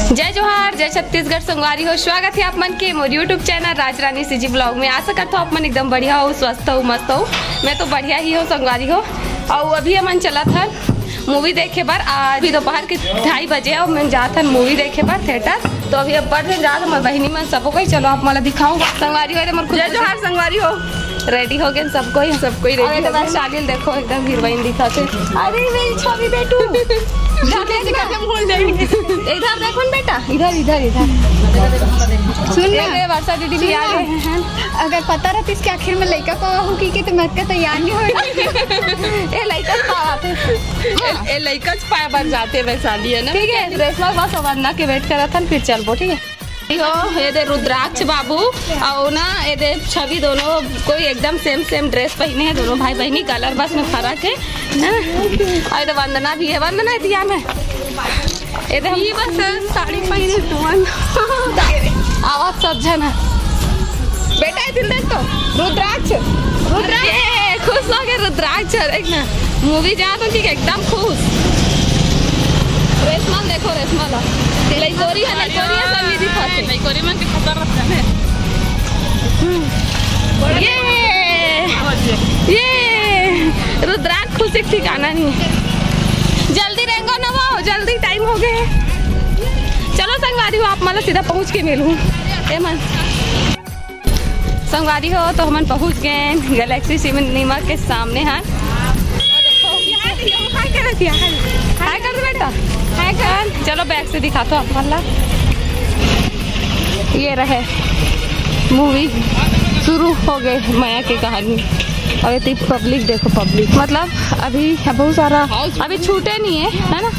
जय जोहार, जय छत्तीसगढ़। संगवारी हो, स्वागत है आप मन के मोर यूट्यूब चैनल राजरानी सीजी ब्लॉग में। आशा करता हूँ आप मन एकदम बढ़िया हो, स्वस्थ हो, मस्त हो। मैं तो बढ़िया ही हो संगवारी हो। और अभी हमन चला था मूवी देखे बार। आज भी दोपहर के 2:30 बजे और मैं जा था मूवी देखे बार थिएटर। तो अभी अब बढ़ जा रहा हमारे बहनी मन सबको ही। चलो आप मला दिखाऊँ संगवारी हो। जय जोहार संगवारी हो। रेडी हो गए सबको ही रेडी हो गए। शागिल देखो एकदम हीरोइन दिखाते। अरे मेरी छवि बेटू इधर देखो न बेटा, इधर इधर इधर सुन ले। वर्षा दीदी भी आ गए हैं। अगर पता रहती इसके आखिर में लड़का को होगी कि मैं का तैयार नहीं होगी। ये लड़का पाते ये लड़का पाए बन जाते वैशाली है ना। ठीक है, रेशमा बस वंदना के वेट करा था फिर चलबो। ठीक है हो। ये दे रुद्राक्ष बाबू और ना ये दे छवि दोनों कोई एकदम सेम ड्रेस पहने हैं। दोनों भाई बहनी कलर बस में फर्क है ना। और तो वंदना भी है। वंदना दिया मैं ये दे बस साड़ी पहने तो आवाज सब जन है बेटा। दिल देख तो रुद्राक्ष खुश हो गए। रुद्राक्ष एक ना मूवी जा तो ठीक एकदम खुश। रेशमा देखो, रेशमा ला लइकोरी है सब मेरी फंसे। लइकोरी में के खतर रहता है। ये रुद्राक्ष खुशी ठिकाना नहीं। जल्दी रहेंगे ना वो, जल्दी टाइम हो गए। चलो संगवारी हो, आप मतलब सीधा पहुंच के मिलूं। मन संगवारी हो तो हम पहुंच गए गैलेक्सी सिनेमा के सामने। हाँ हाय कर बेटा, हाय कर। चलो बैग से दिखा तो आप वाला। ये रहे मूवी शुरू हो गए माया की कहानी। और ये पब्लिक देखो, पब्लिक मतलब अभी बहुत सारा अभी छूटे नहीं है ना।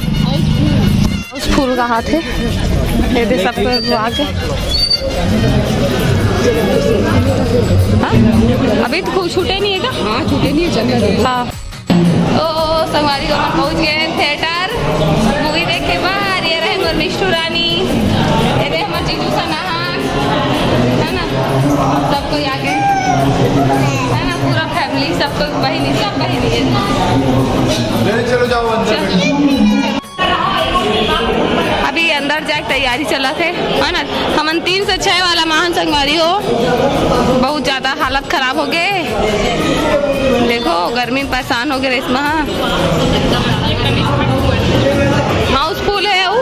उस फूल का हाथ है ये दे सब आगे। हाँ अभी तो छूटे नहीं है क्या? हाँ छूटे नहीं है, चल। हाँ ओ संगवारी को पहुँच गए थिएटर मूवी देखे बाहर। ये रहे मोर मिष्टू रानी, ये रहे हमारे जीजू सनाहन है ना। सबको आगे है ना, पूरा फैमिली सबको बहनी सब बहनी है। चलो जाओ अंदर। अभी अंदर जाके तैयारी चला थे है ना। हमन 3 से 6 वाला महान संगवारी हो। बहुत ज्यादा हालत खराब हो गए। देखो गर्मी में परेशान हो गए रेशमा। हाउसफुल है वो।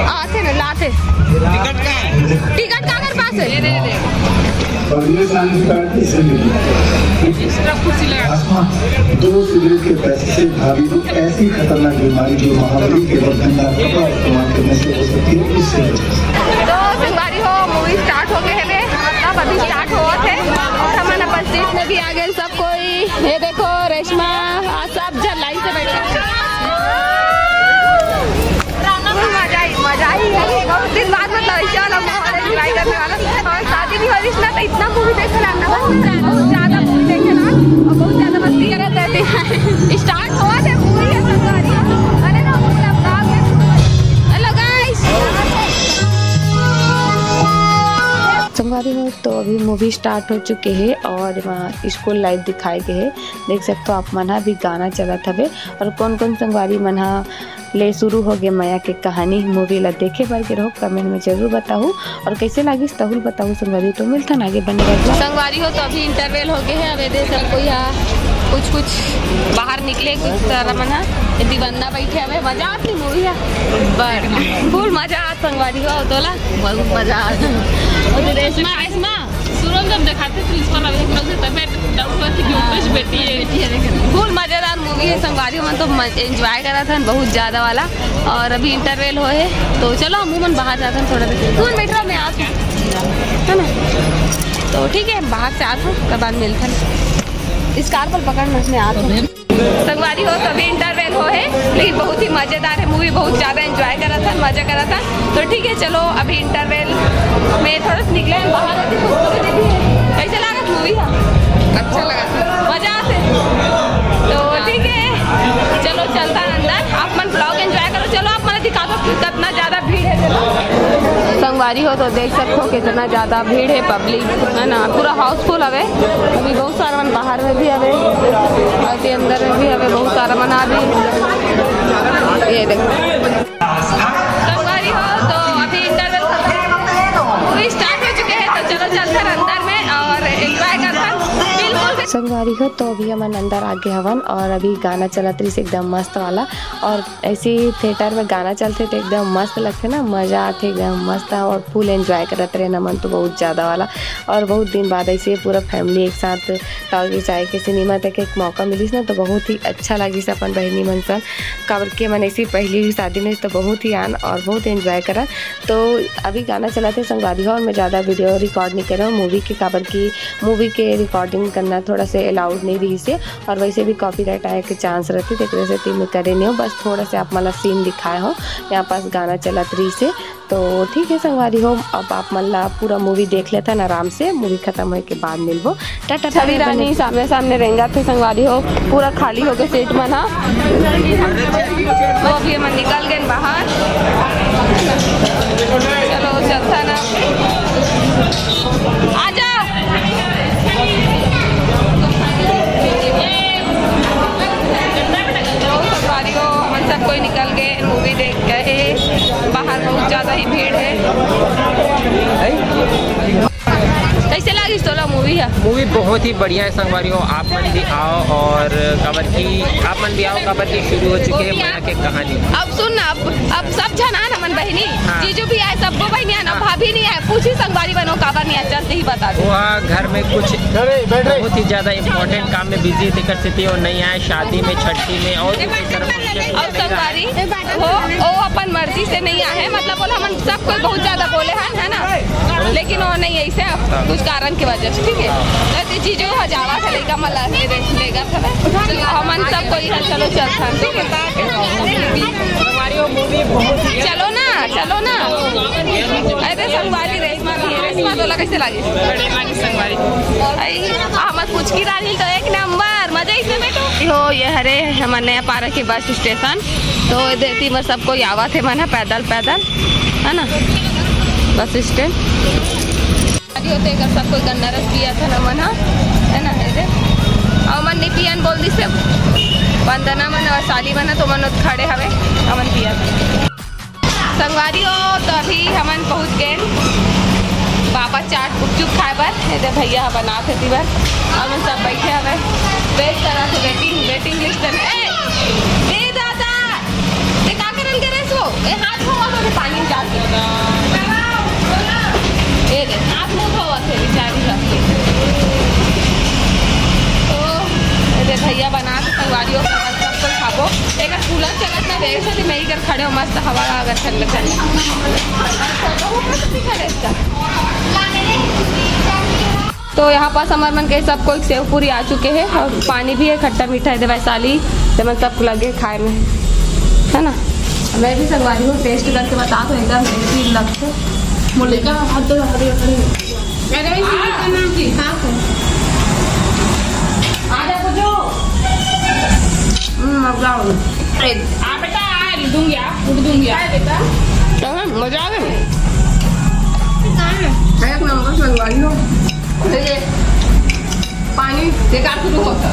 आते ना लाते टिकट का कर पास है। और ये दो सिगरेट के पैसे से भाभी को ऐसी खतरनाक बीमारी जो महामारी के वक्त गंदा कपड़ा इस्तेमाल करने से हो सकती है, उससे तो संगवारी हो मूवी स्टार्ट हो गए है। मतलब अभी स्टार्ट हुआ थे और हमारे अपन सीट में भी आ गए सब कोई। ये देखो रेशमा सब जब लाइन से बैठे। मजा ही है। बहुत दिन बाद मतलब ऐसे वाला माहौल एंजॉय करने वाला। और शादी भी हो रही ना तो इतना मूवी देखे ना, बहुत ज्यादा मूवी देखे ना और बहुत ज्यादा मस्ती करते रहते हैं। स्टार्ट हुआ थे मूवी है संगवारी। अरे ना हेलो गाइस संगवारी हो। तो अभी मूवी स्टार्ट हो चुके हैं और वहाँ स्कूल लाइव दिखाए गए हैं। देख सकते हो आप मन भी गाना चला था। और कौन कौन संगवारी मन ले शुरू हो गए माया के कहानी मूवी ला देखे बार के रहो। कमेंट में जरूर बताओ और कैसे लगी तहुल बताओ संगवारी। तो मिलता ना आगे बनेगा संगवारी हो। तो अभी इंटरवल हो गए हैं। अब दे सबको यहाँ कुछ बाहर निकले कुछ सारा मना दीवाना बैठे हमें। मजा आती मूवी है फुल मजा आ संगवारी हो। तोला बहुत मजा आता। जब दिखाते प्रिंसिपल फुल मजेदार मूवी है संगवारी मन। तो एंजॉय करा था बहुत ज्यादा वाला। और अभी इंटरवल हो है तो चलो अमूमन बाहर जाते हैं थोड़ा देर। तू बैठ रहा मैं आता है ना। तो ठीक है बाहर से आता हूँ उसके बाद मिलते हैं। स्कार पर पकड़ना मैं आता हूँ संगवारी हो। तो अभी इंटरवल हो है लेकिन बहुत ही मजेदार है मूवी। बहुत ज्यादा एंजॉय करा था, मजा करा था। तो ठीक है चलो अभी इंटरवल में थोड़ा सा निकले बाहर। कैसे लगा मूवी? अच्छा लगा, मजा आते। तो ठीक है चलो चलता अंदर। आप मन ब्लॉग एंजॉय करो। चलो आप मन दिखा दो कितना ज्यादा भीड़ है। संगवारी हो तो देख सकते हो कितना ज़्यादा भीड़ है, पब्लिक है ना, पूरा हाउसफुल हवे। अभी बहुत सारा मन बाहर में भी हवे और अंदर में भी ये देखो संगवारी हो। तो अभी इंटरवल मूवी स्टार्ट हो चुके हैं, तो चलो चलते हैं अंदर में और एंजॉय करते हैं। बिल्कुल संगवारी हो तो अभी हम अंदर आगे हवन और अभी गाना चलत रही एकदम मस्त वाला। और ऐसे थिएटर में गाना चलते तो एकदम मस्त लगते ना, मज़ा आते एकदम मस्त और फुल एंजॉय करते रहे ना मन तो बहुत ज़्यादा वाला। और बहुत दिन बाद ऐसे पूरा फैमिली एक साथ टॉकीज जाए के सिनेमा देखे एक मौका मिलीस ना, तो बहुत ही अच्छा लगी से अपन बहनी मन सन काबर के मन ऐसी पहली भी शादी में तो बहुत ही आन और बहुत एंजॉय करा। तो अभी गाना चलाते संगवारी हो और मैं ज़्यादा वीडियो रिकॉर्ड नहीं कर रहा हूँ मूवी के काबर की मूवी के रिकॉर्डिंग करना थोड़ा से अलाउड नहीं रही से, और वैसे भी कॉपीराइट आए के चांस रहती तो एक से मैं करे नहीं हो, बस थोड़ा से आप मतलब सीन दिखाए हो यहाँ पास गाना चलत रही से। तो ठीक है संगवारी हो, अब आप मतलब पूरा मूवी देख लेता ना आराम से, मूवी खत्म होने के बाद मिलबो। टाटा। छवि रानी सामने सामने रहेंगे थे संगवारी हो, पूरा खाली हो गए सीट में ना, तो अभी हम निकल गए बाहर। चलो चलता ना, आजा संगवारी हो। हम सब कोई निकल गए मूवी देख गए, बाहर बहुत ज़्यादा ही भीड़ है। कैसे लगी तोला मूवी है? मूवी बहुत ही बढ़िया है संगवारी हो, आप मन भी आओ और कबर की आप मन भी आओ, कबर की शुरू हो चुकी है माया के कहानी। अब सुन ना, अब सब जन आना मन बहनी जीजू भी आए, सबको बहनी आना, भाभी नहीं आए, पूछी संगवारी बनो काबर नहीं आए, जल्दी ही बता दो। वहाँ घर में कुछ बहुत ही ज्यादा इम्पोर्टेंट काम में बिजी दिक्कत स्थिति और नहीं आए, शादी में छठी में और अब संगवारी वो अपन मर्जी से नहीं आए, मतलब बोला हम सब कोई बहुत ज्यादा बोले हैं है ना, लेकिन वो नहीं ऐसे कुछ कारण की वजह से। ठीक है तो जीजू हजावा था लेगा मला लेगा था हमन सब कोई है, चलो चलता ठीक है चलो ना। अरे संगवारी रेशमा तोला कैसे लगी संगवारी? हमर पूछ की रानी तो एक नंबर मजा इसमें बैठो हो। ये हरे हमर नया पार्क के बस स्टेशन, तो देती में सब कोई आवा थे मन पैदल है ना बस स्टैंड होते सब कोई गन्ना रस पिया था ना मन है ना, और मन नहीं पियन बोल दी से वंदना मन और साली मन तो मन खड़े हवे हमन पिया संगवारी हो। तो अभी हमन पहुँच गए बाबा चाट गुपचुप खाए बर, भैया बना थे तीबर और मन सब बैठे हवे वेट करा थे, वेटिंग लिस्ट में। ए दादा ते का करन करे सो ए हाथ धोवा तो पानी डाल ये दे हाथ मुंह धोवा थे बेचारी सबके। तो ये भैया बना के संगवारी हो सब कोई खाबो, एक कूलर चलत ना देर से मैं ही कर खड़े हो मस्त हवा अगर चल तो यहाँ पास हमारे मन के सब कोई सेव पूरी आ चुके हैं और पानी भी है, खट्टा मीठा है वैशाली जब मन सब लगे खाए में है ना। मैं भी संगवारी हूँ टेस्ट करके बता दो एकदम टेस्टी लगते मुलेगा हाथ तो मजा आ गया एक नंबर संगवारी हो। पानी बेकार शुरू होता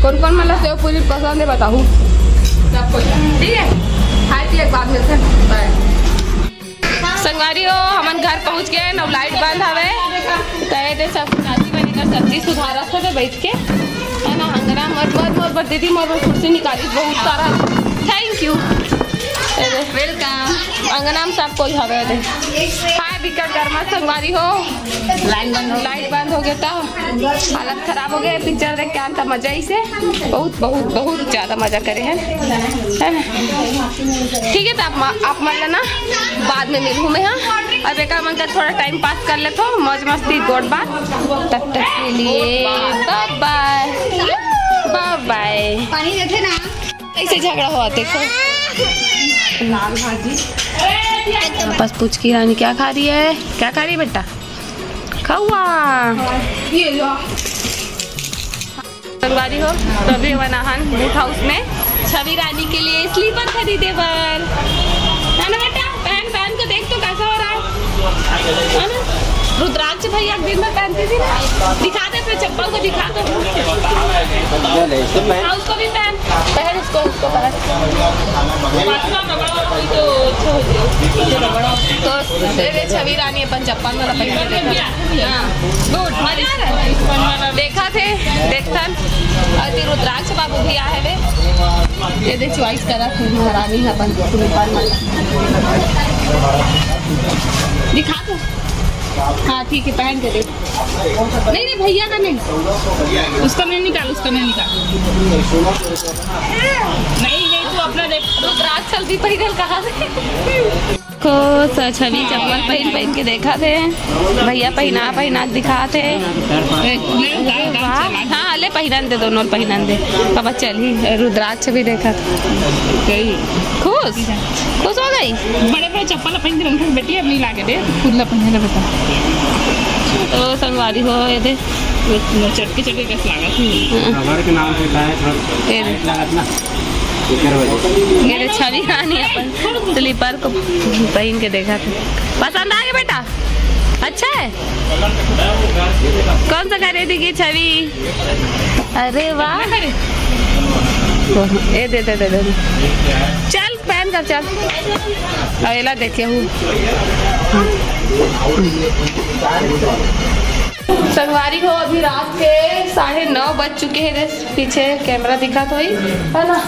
कौन मतलब सेव पूरी पसंद है बताऊँ सबको ठीक है खाई एक बात मिलते संगवारी हो। हमन घर पहुँच गए नव लाइट बंद हवे तय सब नाची बनी कर सब्जी सुधारा था बैठ के है ना, हंगरा मोर दीदी मोर कुर्सी निकाली बहुत सारा, थैंक यू वेलकम। अंगना में सब कोई हवे दे हाय बिकट गर्मा संगवारी हो, लाइट बंद हो गया था हालत खराब हो गया, पिक्चर देख के आना मजा ही से बहुत ज़्यादा मजा करे हैं है ना। ठीक है तो आप मान लेना बाद में मिलूँ मैं हाँ, और बेकार मन कर थोड़ा टाइम पास कर ले तो मौज मस्ती गोड बात, तब तक के लिए बाय। पानी देते ना ऐसे झगड़ा हुआ देखो लाल भाजी बस पूछ की रानी क्या खा रही है, क्या खा रही है बेटा खावा संगवारी हो। तो अभी वनाहन बूट हाउस में छवि रानी के लिए स्लीपर खरीदे पर है ना बेटा, पहन को देख तो कैसा हो रहा है ना। रुद्राक्ष भैया दिन में पहनती थी ना, दिखा दे अपने चप्पल को दिखा दो। हाँ, उसको भी पहन उसको पहन। तो तेरे छवि रानी अपन चप्पल वाला पहन के गुड मजा आ रहा है। देखा थे देखथन अति रुद्राक्ष बाबू भी आए वे ये दे चॉइस करा थे महारानी अपन दिखा दो। हाँ ठीक है पहन के दे। नहीं भैया का नहीं, उसका नहीं निकाल नहीं तू अपना देख। रुद्राक्ष चलती पैदल कहाँ से को छवि चप्पल पहन के देखा थे भैया पहना दिखा थे। हाँ ले पहनन दे दोनों पहनन दे अब चली। रुद्राक्ष भी देखा था खुश हो गई। बड़े चप्पल पहन के बेटी अब नहीं लागे दे खुद पहन ले बेटा। तो संगवारी हो ये दे चटके कैसे लागत के नाम से मेरे छवि रानी अपन स्लीपर को पहन के देखा था। पसंद आ गया बेटा? अच्छा है। कौन सा खरीदी की छवि? अरे वाह ये दे चल पहन कर चल। अवेला देखे हूँ संगवारी हो अभी रात के 9:30 बज चुके हैं। पीछे कैमरा दिखा तो ही है ना।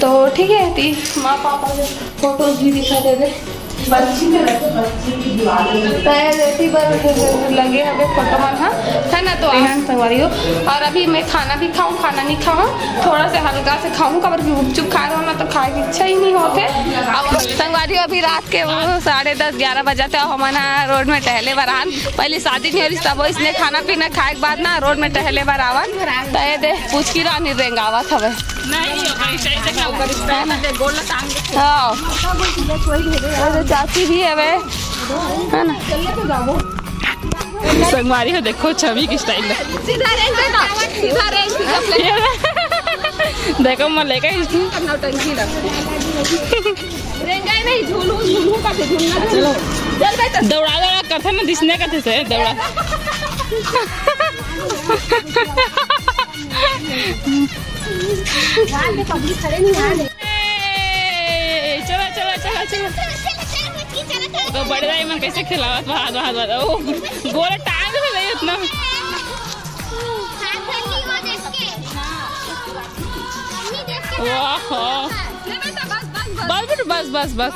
तो ठीक है ती माँ पापा के फोटोज भी दिखा दे दे लगे हमें फोटो मन है ना। तो संगवारी हो और अभी मैं खाना भी खाऊँ खाना नहीं खाऊँ थोड़ा सा हल्का से खाऊँ कबर गुपचुप खा रहा हूँ ना तो खाए की इच्छा ही नहीं होते। अब संगवारी हो अभी रात के 10:30-11 बजे थे हम रोड में टहले बरान। पहले शादी नहीं हो रही तब इसने खाना पीना खाए के बाद ना रोड में टहले बरावन तय दे पूछ की रानी रेंगावत हवे चाची भी है ना। संगवारी हो देखो छवि की स्टाइल देखो मैं लेकर नहीं झूलू दौड़ा करते ना दिसने का से दौड़ा चलो तो बड़े दाई में कैसे खिलावत ओ गोला टांग भी नहीं उतना। बस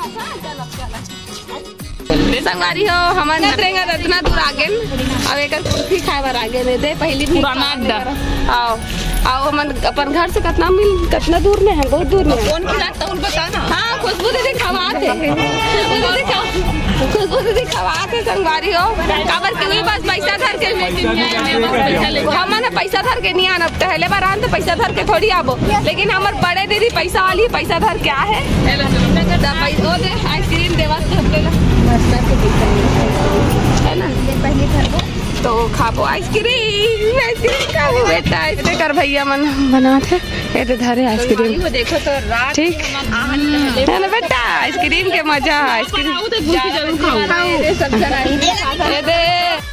संगवारी हो हमारे नतरेंगा इतना दूर आगे अब एक कुल्फी खाए बार आगे नहीं दे पहली पुराना अड्डा आओ हम अपन घर से कितना दूर में है? बहुत दूर में। कौन खिलाता उन बता ना। हाँ खुशबू दीदी खवाते संगवारी हो काबर के बस पैसा धर के हम पैसा धर के नहीं आना पहले बार आन तो पैसा धर के थोड़ी आबो लेकिन हमारे बड़े दीदी पैसा वाली पैसा धर के है आइसक्रीम देवा है ना तो खाबो आइसक्रीम खाबो बेटा ऐसे कर भैया मन बनाते ये धरे आइसक्रीम देखो तो रात ठीक है ना बेटा आइसक्रीम के मजा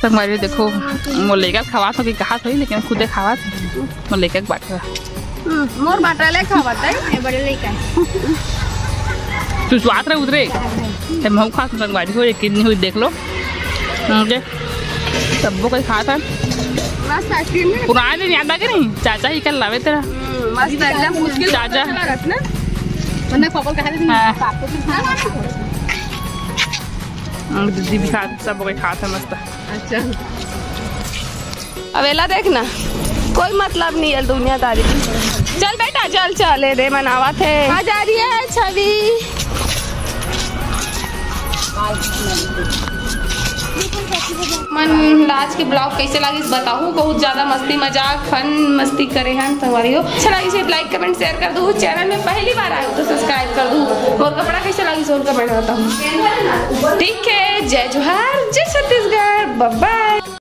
संगवारी देखो मोर लेकर खवा तो कहा थी लेकिन खुदे खावा मोर लेकर बाट मोर बाटा ले खावा बड़े लेकर तू स्वाद रहे उधरे हम खा संगवारी हो यकीन नहीं हुई देख लो मुझे सबको कोई खा था पुराने दिन याद आ गए नहीं चाचा ही कल लावे तेरा मस्त एकदम मुश्किल चाचा दीदी भी खा सब कोई खा था मस्त। अच्छा अवेला देखना कोई मतलब नहीं है दुनियादारी। चल बेटा चल दे मनावा थे आ जा रही है छवि। मन आज के ब्लॉग कैसे लगी बताऊँ बहुत ज्यादा मस्ती मजाक फन मस्ती करे हैं संगवारी हो। अच्छा लगी लाइक कमेंट शेयर कर दो। चैनल में पहली बार आए हो तो सब्सक्राइब कर दो और कपड़ा कैसे लगी सोल कमेंट बताऊँ। ठीक है जय जोहार जय छत्तीसगढ़ बाय बाय।